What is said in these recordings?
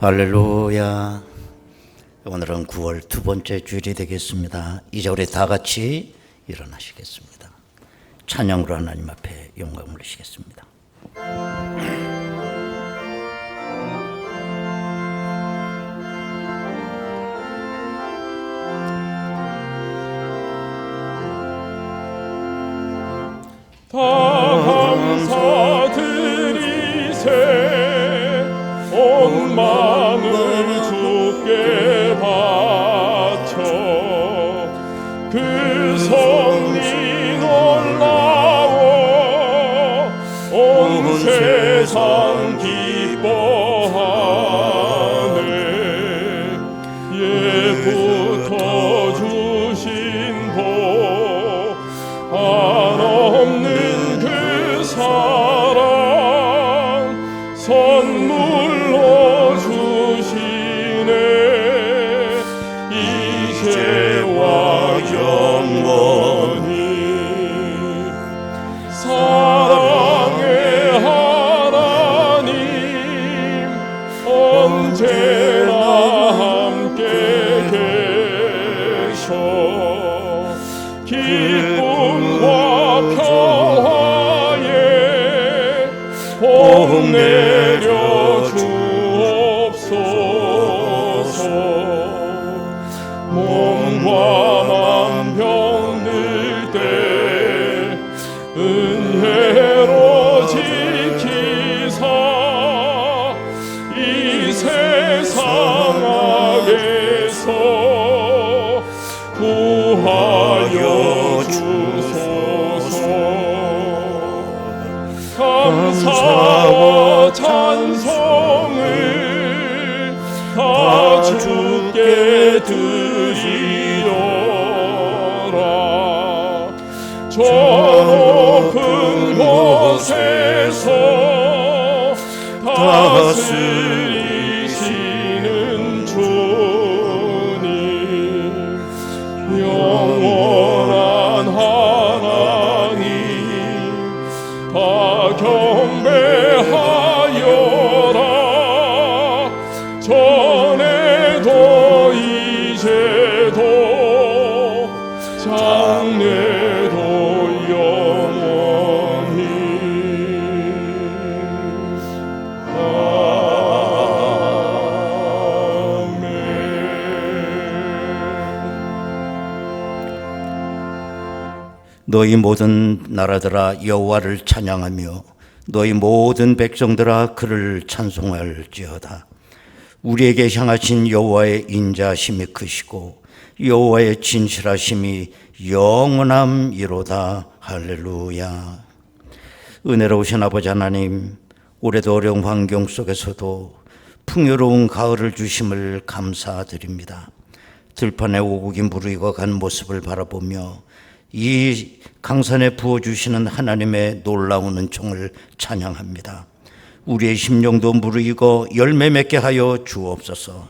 할렐루야. 오늘은 9월 두 번째 주일이 되겠습니다. 이제 우리 다 같이 일어나시겠습니다. 찬양으로 하나님 앞에 영광을 올리시겠습니다. 다 감사드리세 온 마음을 주께 바쳐 그 섭리 놀라워 온 세상 기뻐하네. 옛부터 주신 복 한없는 그 사랑 선물로 주시네. 이제와 영원히 사랑의 하나님 언제나 함께 계셔. 기쁨과 평화에 복 내려 주옵소서. 몸과 맘 병들 때 은혜로 지키사 이 세상 악에서 구하여 주소서. 감사와 찬송을 다 주께 드리려라. 저 높은 곳에서 다스리시는 주님 영원한 하나님 다 경배하여라. 전에도 이제도 장래도 영원히 아멘. 너희 모든 나라들아 여호와를 찬양하며 너희 모든 백성들아 그를 찬송할지어다. 우리에게 향하신 여호와의 인자하심이 크시고 여호와의 진실하심이 영원함이로다. 할렐루야. 은혜로우신 아버지 하나님, 올해도 어려운 환경 속에서도 풍요로운 가을을 주심을 감사드립니다. 들판에 오곡이 무르익어간 모습을 바라보며 이 강산에 부어주시는 하나님의 놀라운 은총을 찬양합니다. 우리의 심령도 무르익어 열매 맺게 하여 주옵소서.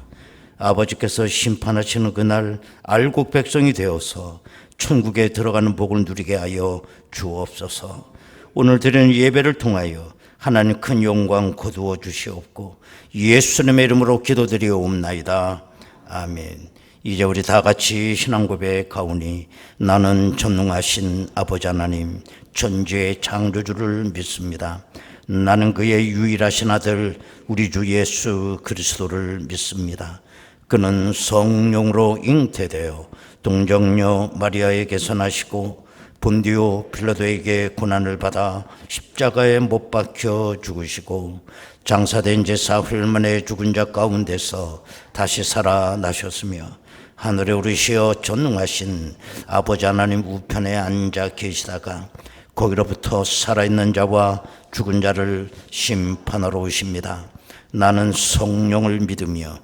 아버지께서 심판하시는 그날 알곡 백성이 되어서 천국에 들어가는 복을 누리게 하여 주옵소서. 오늘 드리는 예배를 통하여 하나님 큰 영광 거두어 주시옵고 예수님의 이름으로 기도드리옵나이다. 아멘. 이제 우리 다 같이 신앙 고백하오니 나는 전능하신 아버지 하나님 전지의 창조주를 믿습니다. 나는 그의 유일하신 아들 우리 주 예수 그리스도를 믿습니다. 그는 성령으로 잉태되어 동정녀 마리아에게서 나시고 본디오 빌라도에게 고난을 받아 십자가에 못 박혀 죽으시고 장사된 지 사흘 만에 죽은 자 가운데서 다시 살아나셨으며 하늘에 오르시어 전능하신 아버지 하나님 우편에 앉아 계시다가 거기로부터 살아있는 자와 죽은 자를 심판하러 오십니다. 나는 성령을 믿으며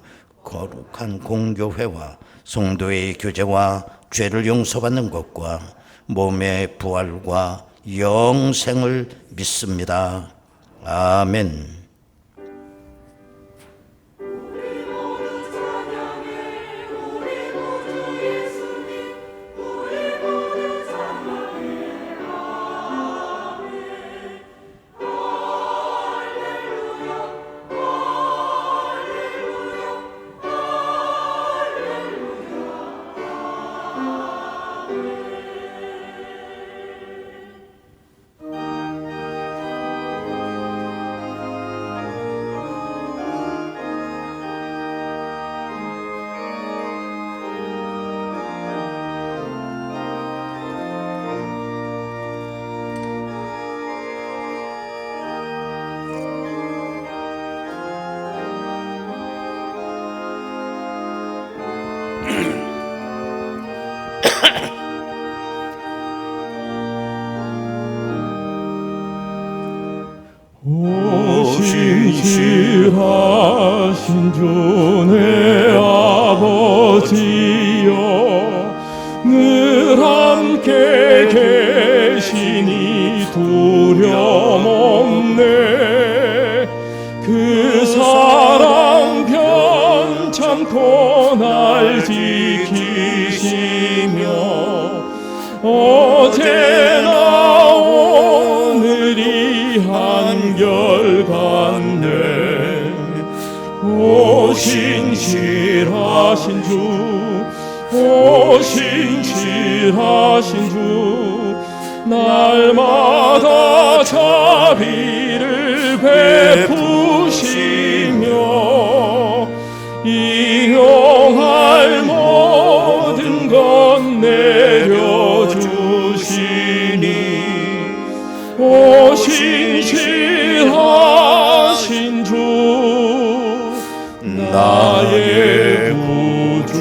거룩한 공교회와 성도의 교제와 죄를 용서받는 것과 몸의 부활과 영생을 믿습니다. 아멘. 신실하신 주 내 아버지여 늘 함께 계시니 두려움 없네. 그 사랑 변찮고 날 지키시며 어제나 오늘이 한결같네. 오 신실하신 주, 오 신실하신 주, 날마다 자비를 베푸시며 인용할 모든 것 내려주시니 오 신실하신 주 나의 구주.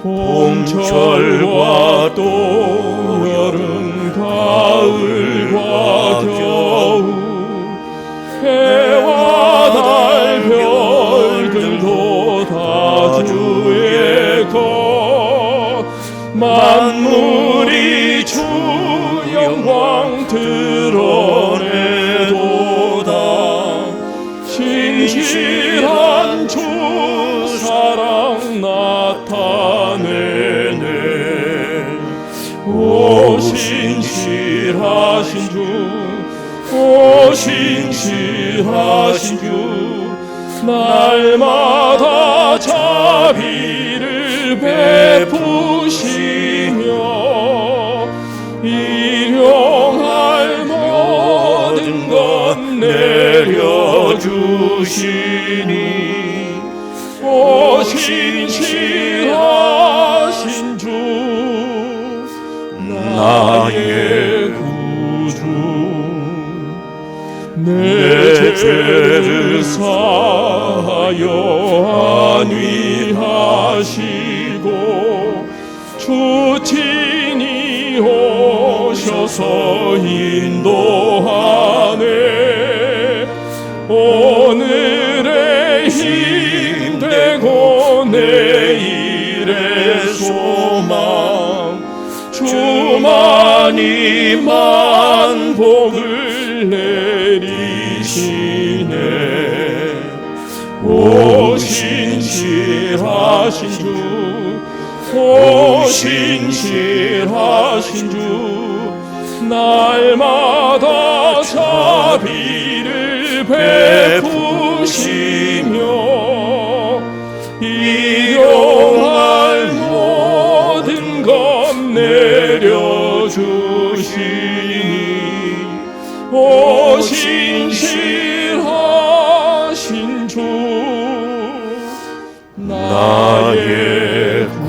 봄철과 또 여름 가을과 겨울 해와 달 별들도 다 주의 것 만물이 주 영광 드러내도다. 신실한 주 사랑 나타내네. 오 신실하신 주, 오 신실하신 주, 날마다 자비를 베푸시며 일용할 모든 것 내려주시니 오 신실하신 주 나의 구주. 내 죄를 사하여 안위하시고 주 친히 오셔서 인도하네. 오늘의 힘되고 내일의 소망 주만이 만복을 내리시네. 오 신실하신 주, 오 신실하신 주, 날마다 자비를 베푸시며 일용할 모든 것 내려주시니 오 신실하신 주 나의 구주.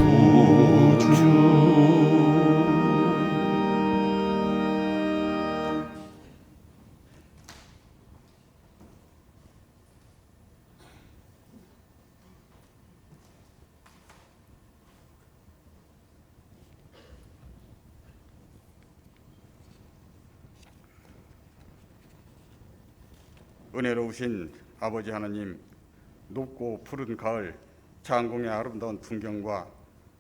은혜로우신 아버지 하나님, 높고 푸른 가을, 장공의 아름다운 풍경과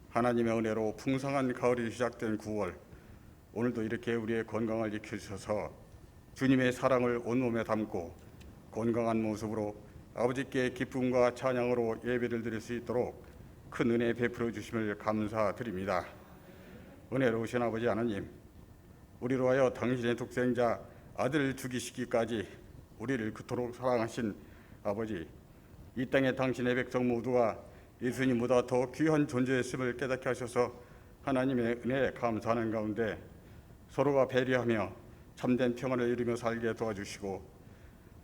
하나님의 은혜로 풍성한 가을이 시작된 9월, 오늘도 이렇게 우리의 건강을 지켜주셔서 주님의 사랑을 온몸에 담고 건강한 모습으로 아버지께 기쁨과 찬양으로 예배를 드릴 수 있도록 큰 은혜 베풀어 주심을 감사드립니다. 은혜로우신 아버지 하나님, 우리로 하여 당신의 독생자 아들을 죽이시기까지 우리를 그토록 사랑하신 아버지, 이 땅에 당신의 백성 모두가 예수님보다 더 귀한 존재였음을 깨닫게 하셔서 하나님의 은혜에 감사하는 가운데 서로가 배려하며 참된 평안을 이루며 살게 도와주시고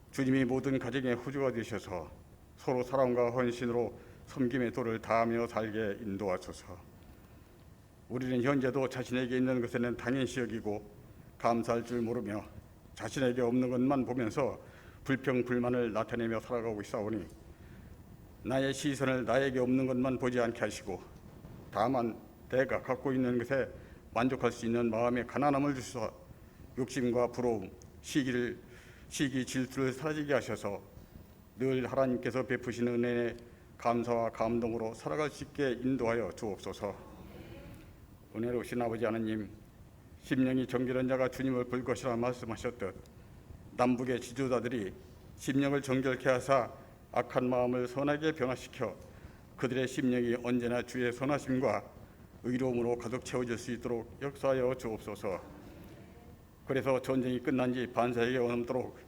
주님이 모든 가정의 후주가 되셔서 서로 사랑과 헌신으로 섬김의 도를 다하며 살게 인도하소서. 우리는 현재도 자신에게 있는 것에는 당연시 여기고 감사할 줄 모르며 자신에게 없는 것만 보면서 불평 불만을 나타내며 살아가고 있사오니 나의 시선을 나에게 없는 것만 보지 않게 하시고 다만 내가 갖고 있는 것에 만족할 수 있는 마음의 가난함을 주셔서 욕심과 부러움, 시기를 시기 질투를 사라지게 하셔서 늘 하나님께서 베푸시는 은혜에 감사와 감동으로 살아갈 수 있게 인도하여 주옵소서. 은혜로우신 아버지 하나님, 심령이 정결한 자가 주님을 볼 것이라 말씀하셨듯 남북의 지도자들이 심령을 정결케 하사 악한 마음을 선하게 변화시켜 그들의 심령이 언제나 주의 선하심과 의로움으로 가득 채워질 수 있도록 역사하여 주옵소서. 그래서 전쟁이 끝난 지 반세기가 넘도록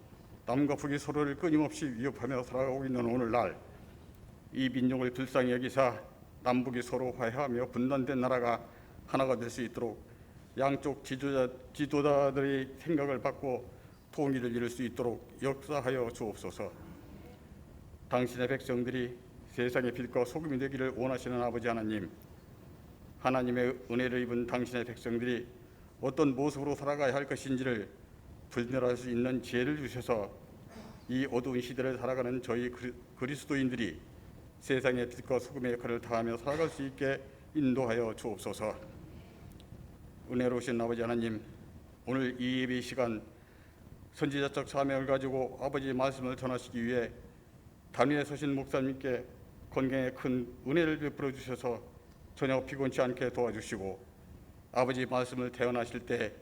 남과 북이 서로를 끊임없이 위협하며 살아가고 있는 오늘날, 이 민족을 불쌍히 여기사 남북이 서로 화해하며 분단된 나라가 하나가 될 수 있도록 양쪽 지도자들의 생각을 받고 통일을 이룰 수 있도록 역사하여 주옵소서. 당신의 백성들이 세상의 빛과 소금이 되기를 원하시는 아버지 하나님, 하나님의 은혜를 입은 당신의 백성들이 어떤 모습으로 살아가야 할 것인지를 분별할 수 있는 지혜를 주셔서 이 어두운 시대를 살아가는 저희 그리스도인들이 세상의 빛과 소금의 역할을 다하며 살아갈 수 있게 인도하여 주옵소서. 은혜로우신 아버지 하나님, 오늘 이 예배 시간 선지자적 사명을 가지고 아버지의 말씀을 전하시기 위해 단위에 서신 목사님께 건강에 큰 은혜를 베풀어 주셔서 전혀 피곤치 않게 도와주시고, 아버지 말씀을 대언하실 때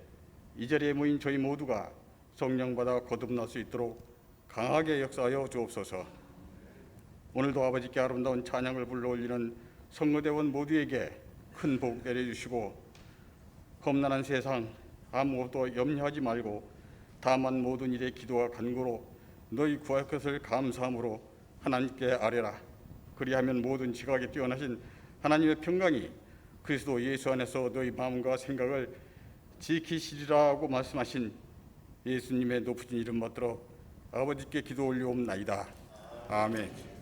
이 자리에 모인 저희 모두가 성령받아 거듭날 수 있도록 강하게 역사하여 주옵소서. 오늘도 아버지께 아름다운 찬양을 불러올리는 성도대원 모두에게 큰 복 내려주시고, 험난한 세상 아무것도 염려하지 말고 다만 모든 일에 기도와 간구로 너희 구할 것을 감사함으로 하나님께 아뢰라. 그리하면 모든 지각에 뛰어나신 하나님의 평강이 그리스도 예수 안에서 너희 마음과 생각을 지키시리라고 말씀하신 예수님의 높으신 이름 받들어 아버지께 기도 올리옵나이다. 아멘.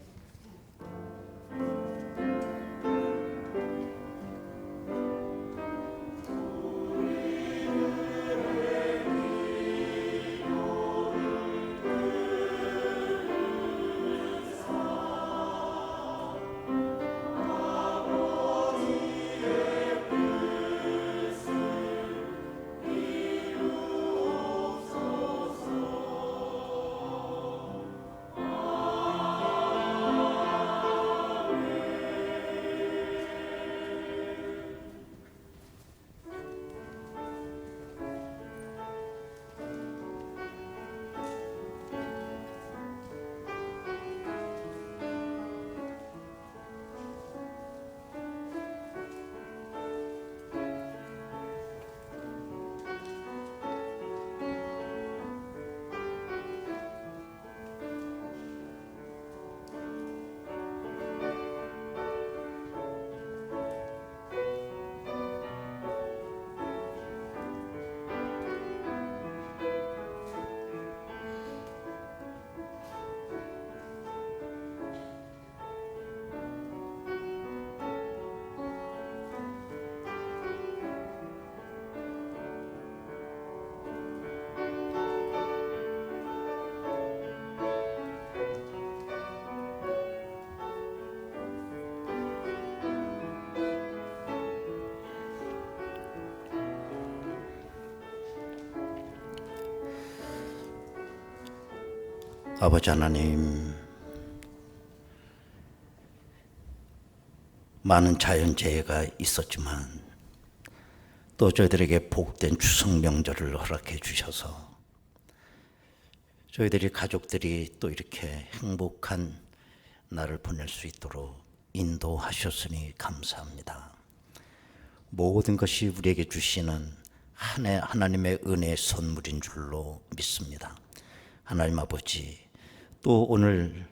아버지 하나님, 많은 자연재해가 있었지만 또 저희들에게 복된 추석 명절을 허락해 주셔서 저희들이 가족들이 또 이렇게 행복한 날을 보낼 수 있도록 인도하셨으니 감사합니다. 모든 것이 우리에게 주시는 한 해 하나님의 은혜의 선물인 줄로 믿습니다. 하나님 아버지, 또 오늘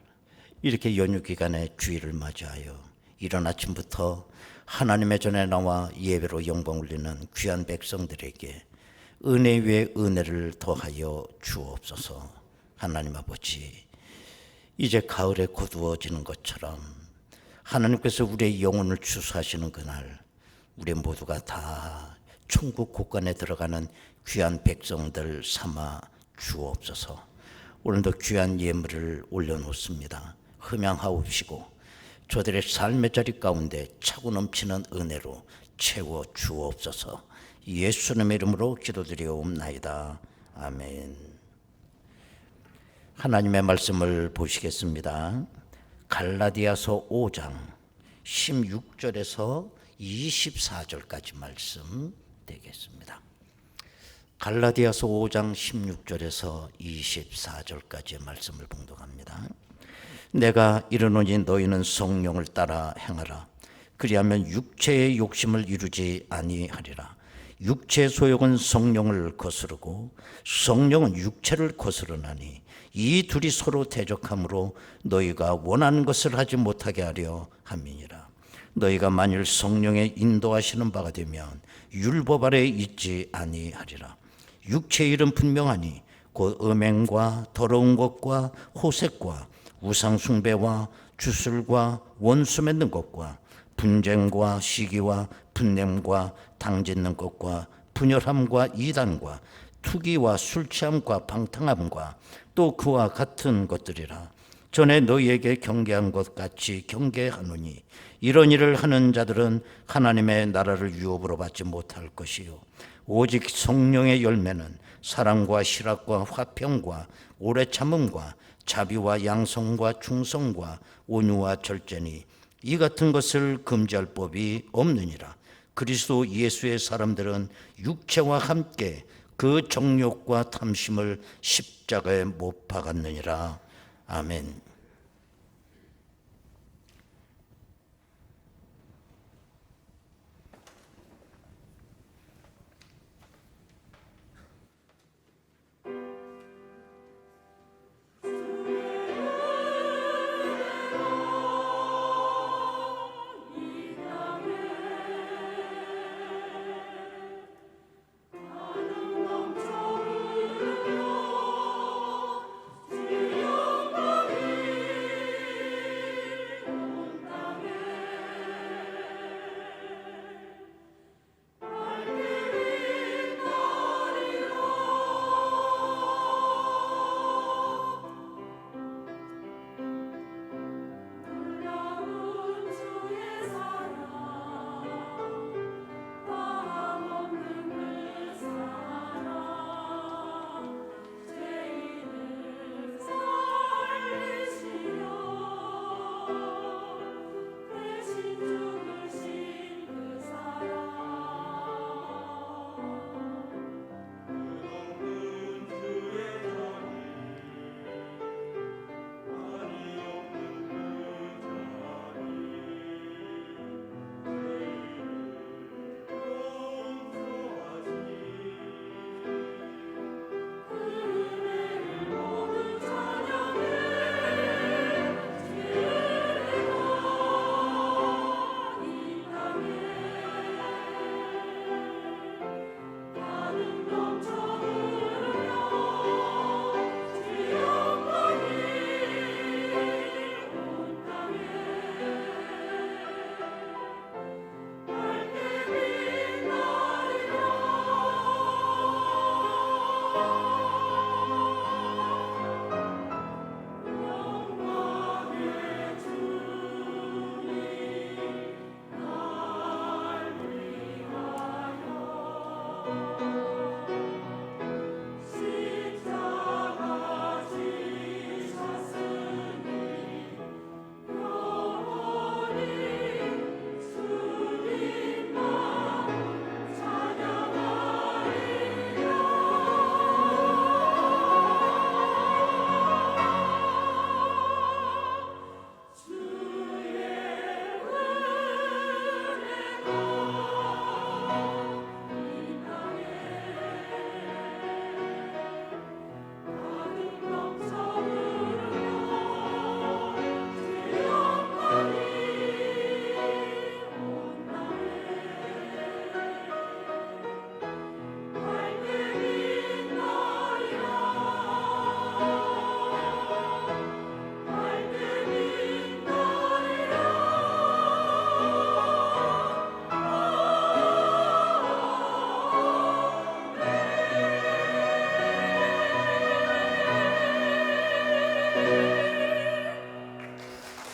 이렇게 연휴 기간에 주일을 맞이하여 이른 아침부터 하나님의 전에 나와 예배로 영광 올리는 귀한 백성들에게 은혜 위에 은혜를 더하여 주옵소서. 하나님 아버지, 이제 가을에 고두어지는 것처럼 하나님께서 우리의 영혼을 추수하시는 그날 우리 모두가 다 천국 곳간에 들어가는 귀한 백성들 삼아 주옵소서. 오늘도 귀한 예물을 올려놓습니다. 흠양하옵시고 저들의 삶의 자리 가운데 차고 넘치는 은혜로 채워 주옵소서. 예수님의 이름으로 기도드리옵나이다. 아멘. 하나님의 말씀을 보시겠습니다. 갈라디아서 5장 16절에서 24절까지 말씀 되겠습니다. 갈라디아서 5장 16절에서 24절까지의 말씀을 봉독합니다. 내가 이르노니 너희는 성령을 따라 행하라. 그리하면 육체의 욕심을 이루지 아니하리라. 육체의 소욕은 성령을 거스르고 성령은 육체를 거스르나니 이 둘이 서로 대적하므로 너희가 원하는 것을 하지 못하게 하려 함이니라. 너희가 만일 성령의 인도하시는 바가 되면 율법 아래에 있지 아니하리라. 육체의 일은 분명하니 곧 음행과 더러운 것과 호색과 우상숭배와 주술과 원수 맺는 것과 분쟁과 시기와 분냄과 당짓는 것과 분열함과 이단과 투기와 술취함과 방탕함과 또 그와 같은 것들이라. 전에 너희에게 경계한 것 같이 경계하노니 이런 일을 하는 자들은 하나님의 나라를 유업으로 받지 못할 것이요 오직 성령의 열매는 사랑과 실학과 화평과 오래 참음과 자비와 양성과 충성과 온유와 절제니 이 같은 것을 금지할 법이 없느니라. 그리스도 예수의 사람들은 육체와 함께 그 정욕과 탐심을 십자가에 못 박았느니라. 아멘.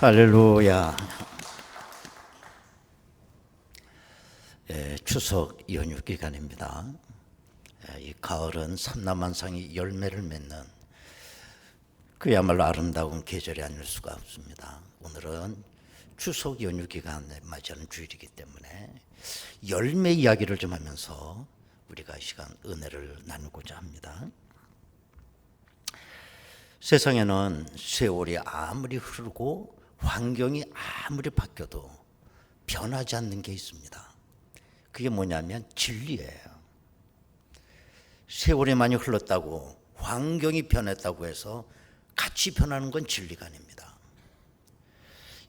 할렐루야. 추석 연휴 기간입니다. 이 가을은 삼라만상이 열매를 맺는 그야말로 아름다운 계절이 아닐 수가 없습니다. 오늘은 추석 연휴 기간에 맞이하는 주일이기 때문에 열매 이야기를 좀 하면서 우리가 이 시간 은혜를 나누고자 합니다. 세상에는 세월이 아무리 흐르고 환경이 아무리 바뀌어도 변하지 않는 게 있습니다. 그게 뭐냐면 진리예요. 세월이 많이 흘렀다고 환경이 변했다고 해서 같이 변하는 건 진리가 아닙니다.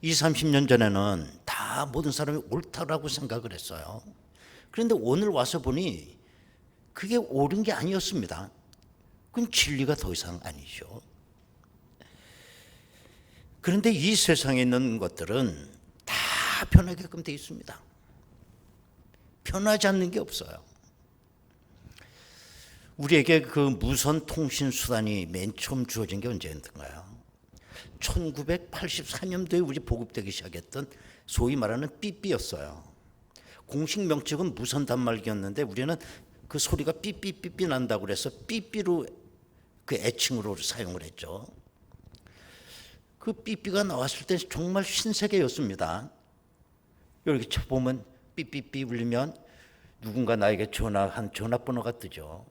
20, 30년 전에는 다 모든 사람이 옳다라고 생각을 했어요. 그런데 오늘 와서 보니 그게 옳은 게 아니었습니다. 그건 진리가 더 이상 아니죠. 그런데 이 세상에 있는 것들은 다 변하게끔 되어 있습니다. 변하지 않는 게 없어요. 우리에게 그 무선 통신 수단이 맨 처음 주어진 게 언제였던가요? 1984년도에 우리 보급되기 시작했던 소위 말하는 삐삐였어요. 공식 명칭은 무선 단말기였는데 우리는 그 소리가 삐삐삐삐 난다고 그래서 삐삐로 그 애칭으로 사용을 했죠. 그 삐삐가 나왔을 때 정말 신세계였습니다. 이렇게 쳐보면 삐삐삐 울리면 누군가 나에게 전화한 전화번호가 뜨죠.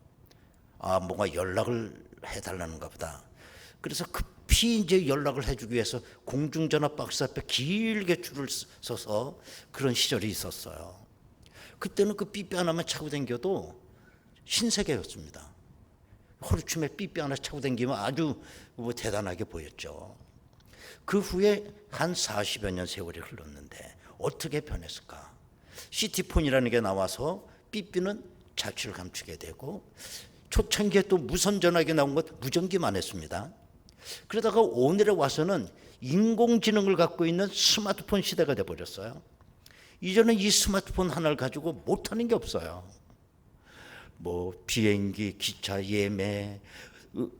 아, 뭔가 연락을 해달라는가 보다. 그래서 급히 이제 연락을 해주기 위해서 공중전화 박스 앞에 길게 줄을 서서 그런 시절이 있었어요. 그때는 그 삐삐 하나만 차고 다녀도 신세계였습니다. 허리춤에 삐삐 하나 차고 다니면 아주 대단하게 보였죠. 그 후에 한 40여 년 세월이 흘렀는데 어떻게 변했을까? 시티폰이라는 게 나와서 삐삐는 자취를 감추게 되고 초창기에 또 무선전화기 나온 것 무전기만 했습니다. 그러다가 오늘에 와서는 인공지능을 갖고 있는 스마트폰 시대가 돼버렸어요. 이제는 이 스마트폰 하나를 가지고 못하는 게 없어요. 뭐 비행기, 기차 예매,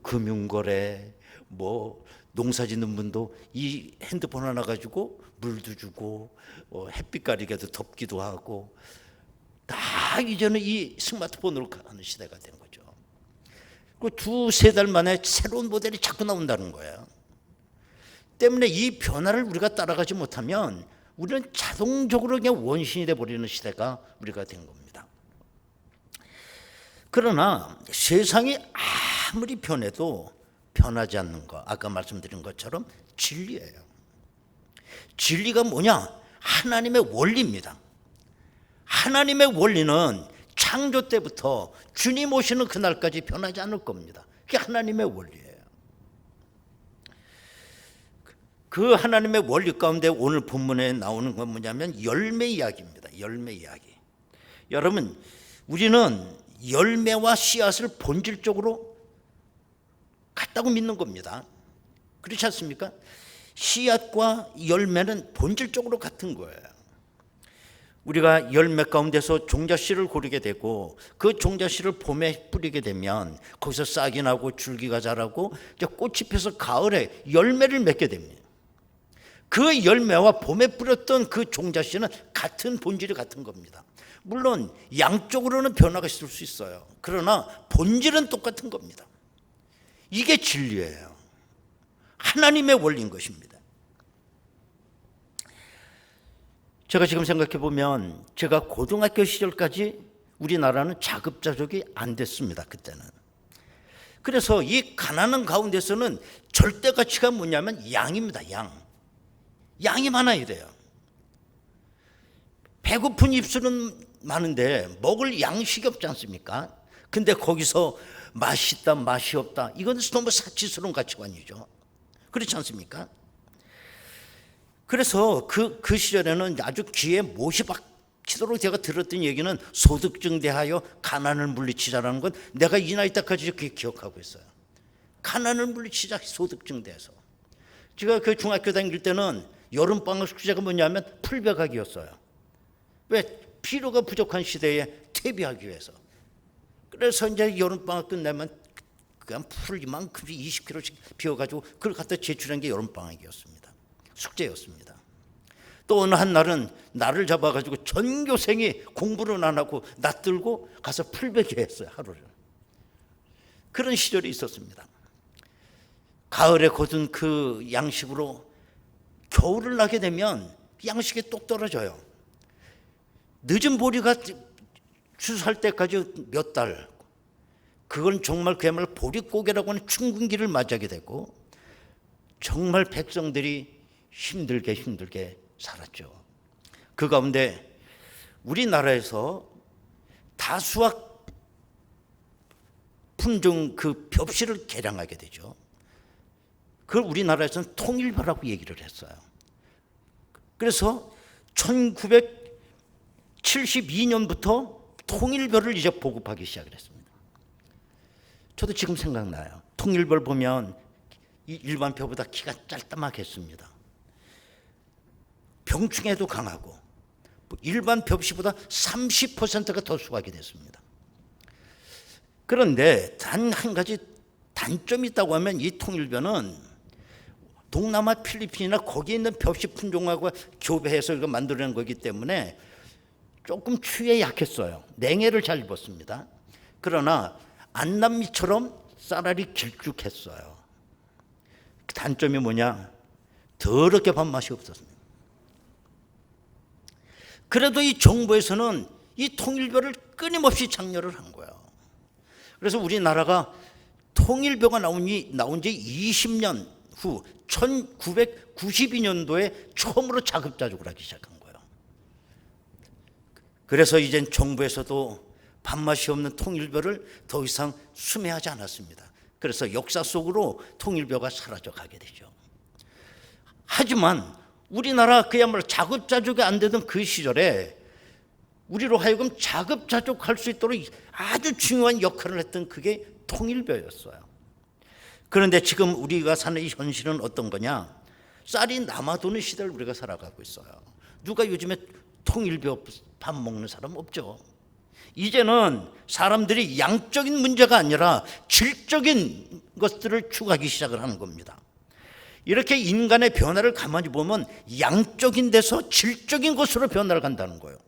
금융거래, 뭐 농사 짓는 분도 이 핸드폰 하나 가지고 물도 주고 햇빛 가리게도 덥기도 하고 다 이제는 이 스마트폰으로 하는 시대가 된 거죠. 그 두세 달 만에 새로운 모델이 자꾸 나온다는 거예요. 때문에 이 변화를 우리가 따라가지 못하면 우리는 자동적으로 그냥 원신이 돼버리는 시대가 우리가 된 겁니다. 그러나 세상이 아무리 변해도 변하지 않는 거, 아까 말씀드린 것처럼 진리예요. 진리가 뭐냐? 하나님의 원리입니다. 하나님의 원리는 창조 때부터 주님 오시는 그날까지 변하지 않을 겁니다. 그게 하나님의 원리예요. 그 하나님의 원리 가운데 오늘 본문에 나오는 건 뭐냐면 열매 이야기입니다. 열매 이야기. 여러분, 우리는 열매와 씨앗을 본질적으로 같다고 믿는 겁니다. 그렇지 않습니까? 씨앗과 열매는 본질적으로 같은 거예요. 우리가 열매 가운데서 종자씨를 고르게 되고 그 종자씨를 봄에 뿌리게 되면 거기서 싹이 나고 줄기가 자라고 이제 꽃이 펴서 가을에 열매를 맺게 됩니다. 그 열매와 봄에 뿌렸던 그 종자씨는 같은 본질이 같은 겁니다. 물론 양쪽으로는 변화가 있을 수 있어요. 그러나 본질은 똑같은 겁니다. 이게 진리예요. 하나님의 원리인 것입니다. 제가 지금 생각해 보면 제가 고등학교 시절까지 우리나라는 자급자족이 안 됐습니다. 그때는. 그래서 이 가난한 가운데서는 절대 가치가 뭐냐면 양입니다. 양이 많아야 돼요. 배고픈 입술은 많은데 먹을 양식이 없지 않습니까? 근데 거기서 맛있다 맛이 없다, 이건 너무 사치스러운 가치관이죠. 그렇지 않습니까? 그래서 그 시절에는 아주 귀에 못이 박히도록 제가 들었던 얘기는 소득증 대하여 가난을 물리치자라는 건 내가 이 나이 때까지 그렇게 기억하고 있어요. 가난을 물리치자, 소득증 대해서. 제가 그 중학교 다닐 때는 여름방학 숙제가 뭐냐면 풀벼가기였어요. 왜? 필요가 부족한 시대에 퇴비하기 위해서. 그래서 이제 여름방학 끝나면 그냥 풀 이만큼 20kg씩 비워가지고 그걸 갖다 제출한 게 여름방학이었습니다. 숙제였습니다. 또 어느 한 날은 나를 잡아가지고 전교생이 공부를 안 하고 낯들고 가서 풀베기 했어요. 하루를. 그런 시절이 있었습니다. 가을에 거둔 그 양식으로 겨울을 나게 되면 양식이 똑 떨어져요. 늦은 보리가 추수할 때까지 몇 달, 그건 정말 그야말로 보릿고개라고 하는 춘군기를 맞이하게 되고 정말 백성들이 힘들게 살았죠. 그 가운데 우리나라에서 다수와 품종 그 벽실을 개량하게 되죠. 그걸 우리나라에서는 통일벼라고 얘기를 했어요. 그래서 1972년부터 통일벼를 이제 보급하기 시작을 했습니다. 저도 지금 생각나요. 통일벼를 보면 이 일반 벼보다 키가 짤따막했습니다. 병충해도 강하고 일반 벼씨보다 30%가 더 수확이 됐습니다. 그런데 단 한 가지 단점이 있다고 하면 이 통일벼는 동남아 필리핀이나 거기에 있는 벼씨 품종하고 교배해서 이거 만들어낸 거기 때문에 조금 추위에 약했어요. 냉해를 잘 입었습니다. 그러나 안남미처럼 쌀알이 길쭉했어요. 단점이 뭐냐? 더럽게 밥맛이 없었습니다. 그래도 이 정부에서는 이 통일벼를 끊임없이 장려를 한 거예요. 그래서 우리나라가 통일벼가 나온 지 20년 후 1992년도에 처음으로 자급자족을 하기 시작한 거예요. 그래서 이젠 정부에서도 밥맛이 없는 통일벼를 더 이상 수매하지 않았습니다. 그래서 역사 속으로 통일벼가 사라져 가게 되죠. 하지만 우리나라 그야말로 자급자족이 안 되던 그 시절에 우리로 하여금 자급자족할 수 있도록 아주 중요한 역할을 했던 그게 통일벼였어요. 그런데 지금 우리가 사는 이 현실은 어떤 거냐? 쌀이 남아도는 시대를 우리가 살아가고 있어요. 누가 요즘에 통일벼 밥 먹는 사람 없죠. 이제는 사람들이 양적인 문제가 아니라 질적인 것들을 추구하기 시작을 하는 겁니다. 이렇게 인간의 변화를 가만히 보면 양적인 데서 질적인 것으로 변화를 간다는 거예요.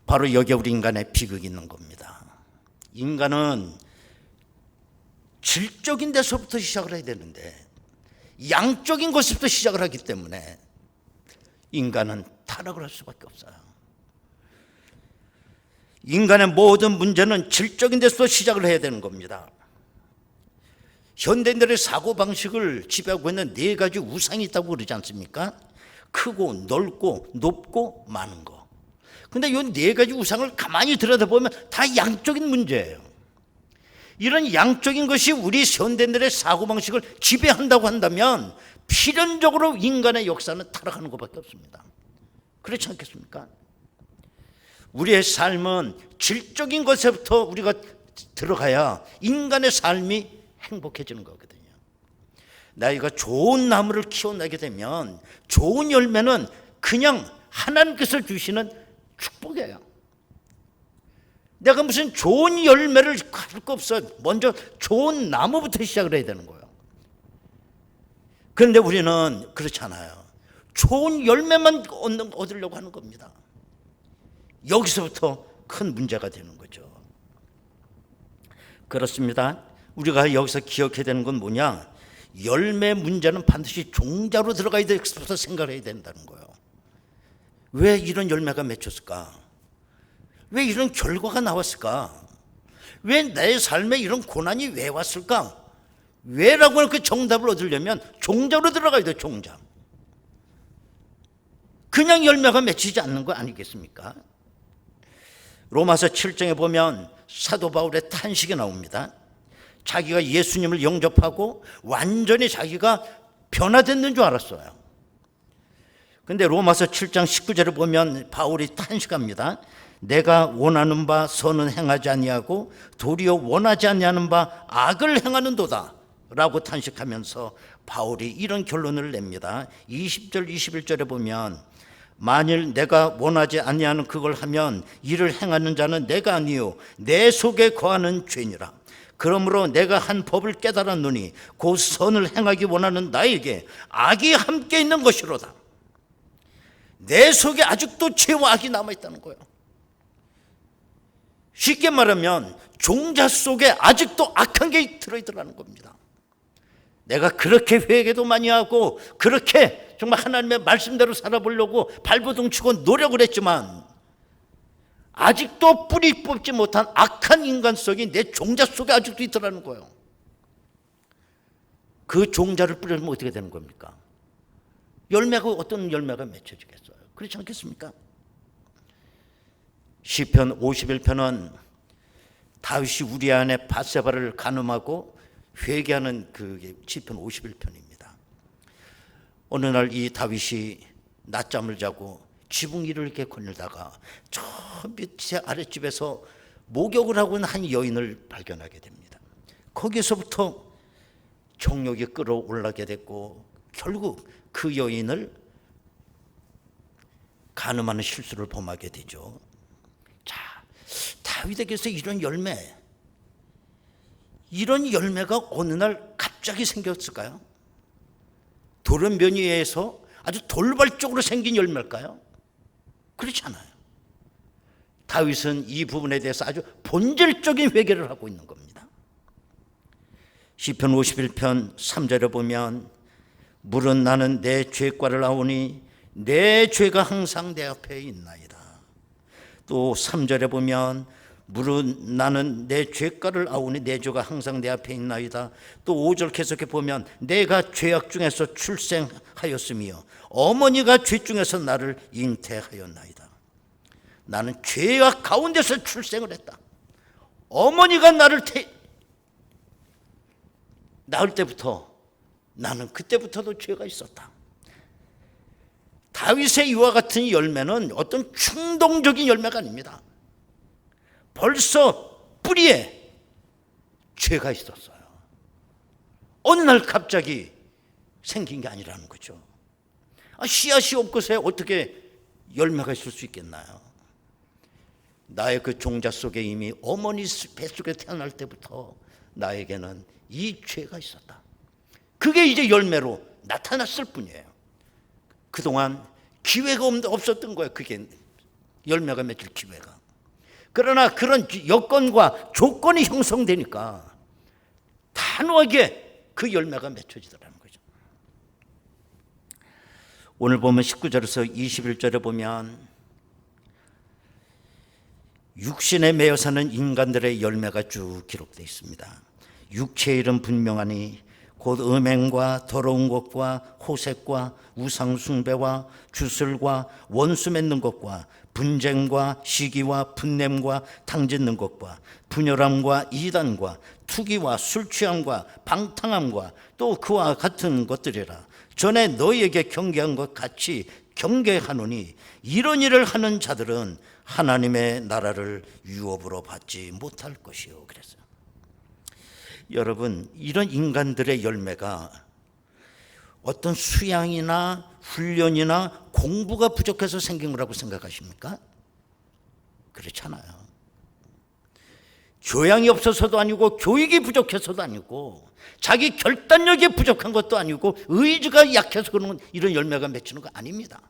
바로 여기에 우리 인간의 비극이 있는 겁니다. 인간은 질적인 데서부터 시작을 해야 되는데 양적인 것부터 시작을 하기 때문에 인간은 타락을 할 수밖에 없어요. 인간의 모든 문제는 질적인 데서 시작을 해야 되는 겁니다. 현대인들의 사고방식을 지배하고 있는 네 가지 우상이 있다고 그러지 않습니까? 크고 넓고 높고 많은 거. 근데 이 네 가지 우상을 가만히 들여다보면 다 양적인 문제예요. 이런 양적인 것이 우리 현대인들의 사고방식을 지배한다고 한다면 필연적으로 인간의 역사는 타락하는 것밖에 없습니다. 그렇지 않겠습니까? 우리의 삶은 질적인 것에부터 우리가 들어가야 인간의 삶이 행복해지는 거거든요. 나이가 좋은 나무를 키워내게 되면 좋은 열매는 그냥 하나님께서 주시는 축복이에요. 내가 무슨 좋은 열매를 할 거 없어. 먼저 좋은 나무부터 시작을 해야 되는 거예요. 그런데 우리는 그렇잖아요. 좋은 열매만 얻으려고 하는 겁니다. 여기서부터 큰 문제가 되는 거죠. 그렇습니다. 우리가 여기서 기억해야 되는 건 뭐냐? 열매 문제는 반드시 종자로 들어가야 돼서 생각을 해야 된다는 거예요. 왜 이런 열매가 맺혔을까? 왜 이런 결과가 나왔을까? 왜 내 삶에 이런 고난이 왜 왔을까? 왜라고 하는 그 정답을 얻으려면 종자로 들어가야 돼요. 종자. 그냥 열매가 맺히지 않는 거 아니겠습니까? 로마서 7장에 보면 사도 바울의 탄식이 나옵니다. 자기가 예수님을 영접하고 완전히 자기가 변화됐는 줄 알았어요. 근데 로마서 7장 19절을 보면 바울이 탄식합니다. 내가 원하는 바 선은 행하지 아니하고 도리어 원하지 아니하는 바 악을 행하는도다 라고 탄식하면서 바울이 이런 결론을 냅니다. 20절 21절에 보면 만일 내가 원하지 아니하는 그걸 하면 이를 행하는 자는 내가 아니요 내 속에 거하는 죄니라. 그러므로 내가 한 법을 깨달았노니 곧 선을 행하기 원하는 나에게 악이 함께 있는 것이로다. 내 속에 아직도 죄와 악이 남아있다는 거예요. 쉽게 말하면 종자 속에 아직도 악한 게 들어있더라는 겁니다. 내가 그렇게 회개도 많이 하고 그렇게 정말 하나님의 말씀대로 살아보려고 발버둥 치고 노력을 했지만 아직도 뿌리 뽑지 못한 악한 인간성이 내 종자 속에 아직도 있더라는 거예요. 그 종자를 뿌리면 어떻게 되는 겁니까? 열매가 어떤 열매가 맺혀지겠어요? 그렇지 않겠습니까? 시편 51편은 다윗이 우리 안에 밧세바를 간음하고 회개하는 그 시편 51편입니다. 어느 날 이 다윗이 낮잠을 자고 지붕 위를 이렇게 거닐다가 저 밑에 아랫집에서 목욕을 하고 있는 한 여인을 발견하게 됩니다. 거기서부터 정욕이 끌어올라게 됐고 결국 그 여인을 간음하는 실수를 범하게 되죠. 자, 다윗에게서 이런 열매가 어느 날 갑자기 생겼을까요? 돌연변이에서 아주 돌발적으로 생긴 열매일까요? 그렇지 않아요. 다윗은 이 부분에 대해서 아주 본질적인 회개를 하고 있는 겁니다. 시편 51편 3절에 보면 물은 나는 내 죄과를 아오니 내 죄가 항상 내 앞에 있나이다. 또 3절에 보면 물은 나는 내 죄가를 아오니 내 죄가 항상 내 앞에 있나이다. 또 5절 계속해 보면 내가 죄악 중에서 출생하였으며 어머니가 죄 중에서 나를 잉태하였나이다. 나는 죄악 가운데서 출생을 했다. 어머니가 나를 낳을 때부터 나는 그때부터도 죄가 있었다. 다윗의 이와 같은 열매는 어떤 충동적인 열매가 아닙니다. 벌써 뿌리에 죄가 있었어요. 어느 날 갑자기 생긴 게 아니라는 거죠. 씨앗이 없고서 어떻게 열매가 있을 수 있겠나요? 나의 그 종자 속에 이미 어머니 뱃속에 태어날 때부터 나에게는 이 죄가 있었다. 그게 이제 열매로 나타났을 뿐이에요. 그동안 기회가 없었던 거예요. 그게 열매가 맺힐 기회가. 그러나 그런 여건과 조건이 형성되니까 단호하게 그 열매가 맺혀지더라는 거죠. 오늘 보면 19절에서 21절에 보면 육신에 매여 사는 인간들의 열매가 쭉 기록되어 있습니다. 육체의 일은 분명하니 곧 음행과 더러운 것과 호색과 우상 숭배와 주술과 원수 맺는 것과 분쟁과 시기와 분냄과 탕짓는 것과 분열함과 이단과 투기와 술 취함과 방탕함과 또 그와 같은 것들이라. 전에 너희에게 경계한 것 같이 경계하노니 이런 일을 하는 자들은 하나님의 나라를 유업으로 받지 못할 것이요. 그랬어요. 여러분, 이런 인간들의 열매가 어떤 수양이나 훈련이나 공부가 부족해서 생긴 거라고 생각하십니까? 그렇잖아요. 교양이 없어서도 아니고 교육이 부족해서도 아니고 자기 결단력이 부족한 것도 아니고 의지가 약해서 그런 이런 열매가 맺히는 거 아닙니다.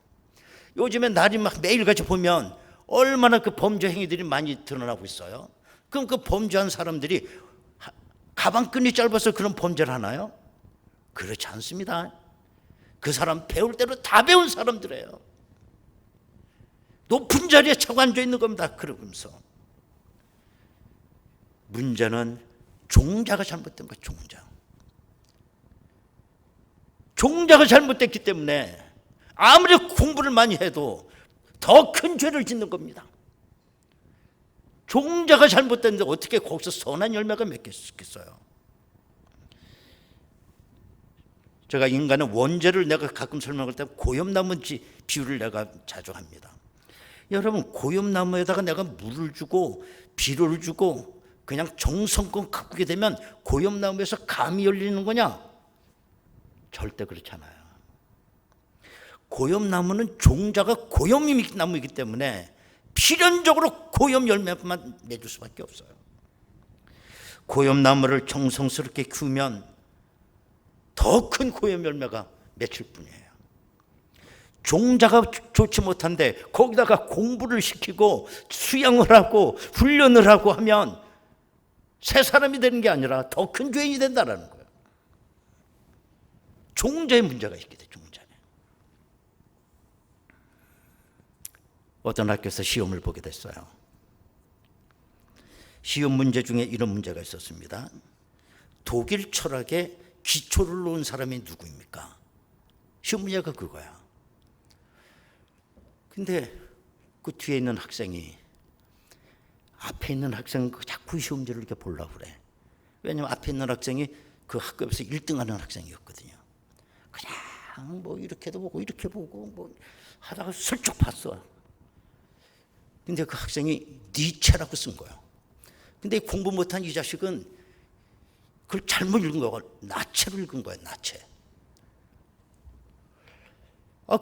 요즘에 날이 막 매일같이 보면 얼마나 그 범죄 행위들이 많이 드러나고 있어요. 그럼 그 범죄한 사람들이 가방끈이 짧아서 그런 범죄를 하나요? 그렇지 않습니다. 그 사람 배울 대로 다 배운 사람들이에요. 높은 자리에 차고 앉아 있는 겁니다. 그러면서 문제는 종자가 잘못된 거예요. 종자가 잘못됐기 때문에 아무리 공부를 많이 해도 더 큰 죄를 짓는 겁니다. 종자가 잘못됐는데 어떻게 거기서 선한 열매가 맺겠어요? 제가 인간의 원죄를 내가 가끔 설명할 때 고엽나무 비유를 내가 자주 합니다. 여러분, 고엽나무에다가 내가 물을 주고 비료를 주고 그냥 정성껏 가꾸게 되면 고엽나무에서 감이 열리는 거냐? 절대 그렇지 않아요. 고엽나무는 종자가 고엽나무이기 때문에 필연적으로 고엽 열매만 맺을 수밖에 없어요. 고엽나무를 정성스럽게 키우면 더 큰 고엽 열매가 맺힐 뿐이에요. 종자가 좋지 못한데 거기다가 공부를 시키고 수양을 하고 훈련을 하고 하면 새 사람이 되는 게 아니라 더 큰 죄인이 된다는 거예요. 종자에 문제가 있게 돼. 종자에. 어떤 학교에서 시험을 보게 됐어요. 시험 문제 중에 이런 문제가 있었습니다. 독일 철학에 기초를 놓은 사람이 누구입니까? 시험 문제가 그거야. 근데 그 뒤에 있는 학생이 앞에 있는 학생 자꾸 시험지를 이렇게 보려고 그래. 왜냐면 앞에 있는 학생이 그 학급에서 1등하는 학생이었거든요. 그냥 뭐 이렇게도 보고 이렇게 보고 뭐 하다가 슬쩍 봤어. 근데 그 학생이 니체라고 쓴 거야. 근데 공부 못한 이 자식은 그걸 잘못 읽은 거고 나체로 읽은 거야. 나체.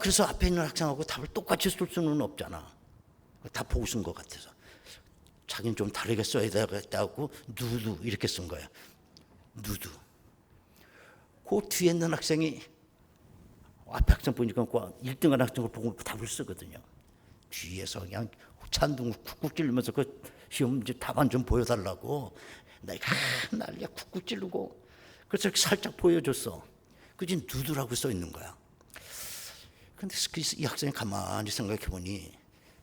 그래서 앞에 있는 학생하고 답을 똑같이 쓸 수는 없잖아. 다 보고 쓴 것 같아서. 자기는 좀 다르게 써야 되겠다고 누드 이렇게 쓴 거야. 누드. 그 뒤에 있는 학생이 앞에 학생 보니까 1등한 학생을 보고 답을 쓰거든요. 뒤에서 그냥 찬둥 쿡쿡 찌르면서 그 시험 문제 답안 좀 보여달라고 내가 난리야 쿡쿡 찌르고 그래서 이렇게 살짝 보여줬어. 그지 누드라고 써 있는 거야. 근데 이 학생이 가만히 생각해 보니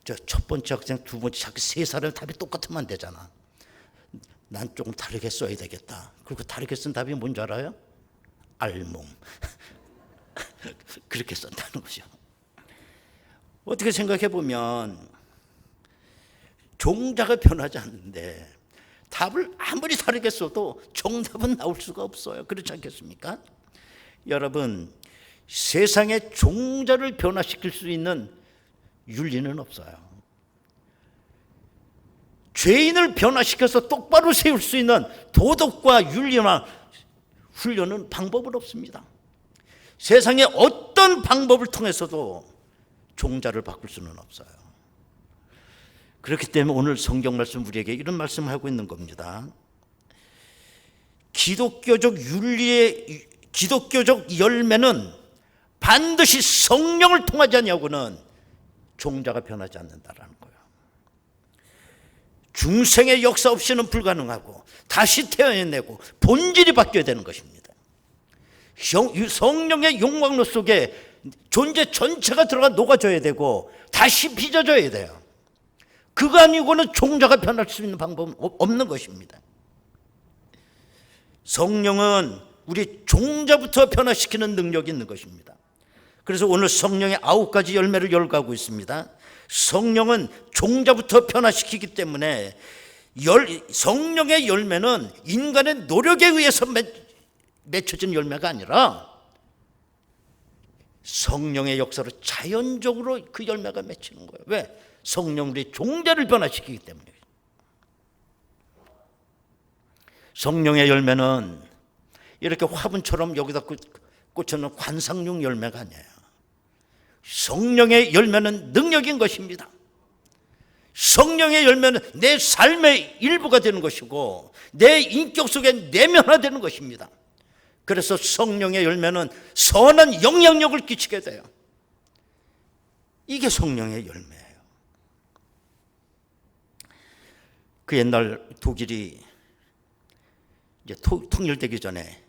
저 첫 번째 학생, 두 번째 학생 세 사람의 답이 똑같으면 안 되잖아. 난 조금 다르게 써야 되겠다. 그리고 다르게 쓴 답이 뭔지 알아요? 알몸. 그렇게 썼다는 거죠. 어떻게 생각해 보면 종자가 변하지 않는데 답을 아무리 다르게 써도 정답은 나올 수가 없어요. 그렇지 않겠습니까? 여러분, 세상의 종자를 변화시킬 수 있는 윤리는 없어요. 죄인을 변화시켜서 똑바로 세울 수 있는 도덕과 윤리나 훈련은 방법은 없습니다. 세상의 어떤 방법을 통해서도 종자를 바꿀 수는 없어요. 그렇기 때문에 오늘 성경 말씀 우리에게 이런 말씀을 하고 있는 겁니다. 기독교적 윤리의 기독교적 열매는 반드시 성령을 통하지 아니하고는 종자가 변하지 않는다라는 거예요. 중생의 역사 없이는 불가능하고 다시 태어내고 본질이 바뀌어야 되는 것입니다. 성령의 용광로 속에 존재 전체가 들어가 녹아져야 되고 다시 빚어져야 돼요. 그거 아니고는 종자가 변할 수 있는 방법은 없는 것입니다. 성령은 우리 종자부터 변화시키는 능력이 있는 것입니다. 그래서 오늘 성령의 9가지 열매를 열거하고 있습니다. 성령은 종자부터 변화시키기 때문에 성령의 열매는 인간의 노력에 의해서 맺혀진 열매가 아니라 성령의 역사로 자연적으로 그 열매가 맺히는 거예요. 왜? 성령 우리 종자를 변화시키기 때문에. 성령의 열매는 이렇게 화분처럼 여기다 꽂혀놓은 관상용 열매가 아니에요. 성령의 열매는 능력인 것입니다. 성령의 열매는 내 삶의 일부가 되는 것이고 내 인격 속에 내면화되는 것입니다. 그래서 성령의 열매는 선한 영향력을 끼치게 돼요. 이게 성령의 열매예요. 그 옛날 독일이 이제 통일되기 전에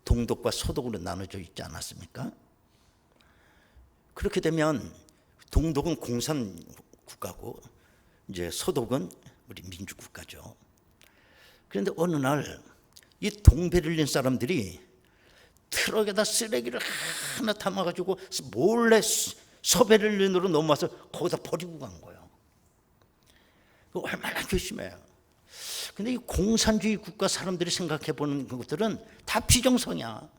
동독과 서독으로 나눠져 있지 않았습니까? 그렇게 되면 동독은 공산 국가고 이제 서독은 우리 민주 국가죠. 그런데 어느 날 이 동베를린 사람들이 트럭에다 쓰레기를 하나 담아가지고 몰래 서베를린으로 넘어와서 거기다 버리고 간 거예요. 얼마나 괘씸해요. 근데 이 공산주의 국가 사람들이 생각해 보는 것들은 다 비정상이야.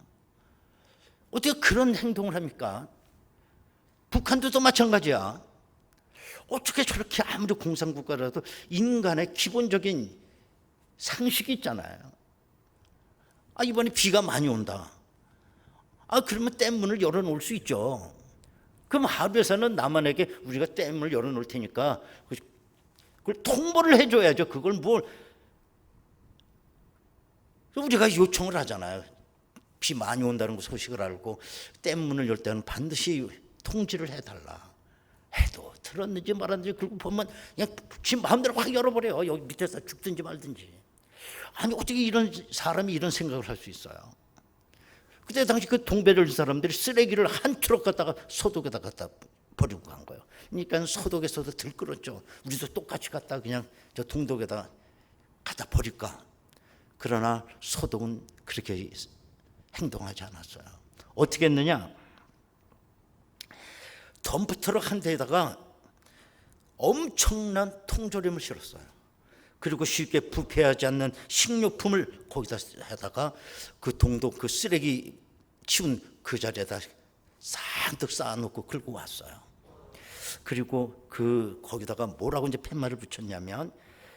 어떻게 그런 행동을 합니까? 북한도 또 마찬가지야. 어떻게 저렇게 아무리 공산국가라도 인간의 기본적인 상식이 있잖아요. 이번에 비가 많이 온다. 그러면 댐문을 열어놓을 수 있죠. 그럼 하루에서는 남한에게 우리가 댐을 열어놓을 테니까 그걸 통보를 해줘야죠. 그걸 뭘 우리가 요청을 하잖아요. 비 많이 온다는 소식을 알고 댐문을 열 때는 반드시 통지를 해달라. 해도 들었는지 말았는지 그리고 보면 그냥 지 마음대로 확 열어버려요. 여기 밑에서 죽든지 말든지. 아니 어떻게 이런 사람이 이런 생각을 할 수 있어요? 그때 당시 그 동베를린 사람들이 쓰레기를 한 트럭 갖다가 소독에다 갖다 버리고 간 거예요. 그러니까 소독에서도 들끓었죠. 우리도 똑같이 갖다 그냥 저 동독에다 갖다 버릴까. 그러나 소독은 그렇게 행동하지 않았어요. 어떻게 했느냐? 덤프트럭 한 대에다가 엄청난 통조림을 실었어요. 그리고 쉽게 부패하지 않는 식료품을 거기다 해다가 그 동독 그 쓰레기 치운 그 자리에다 산뜩 쌓아놓고 긁고 왔어요. 그리고 거기다가 뭐라고 이제 팻말을 붙였냐면,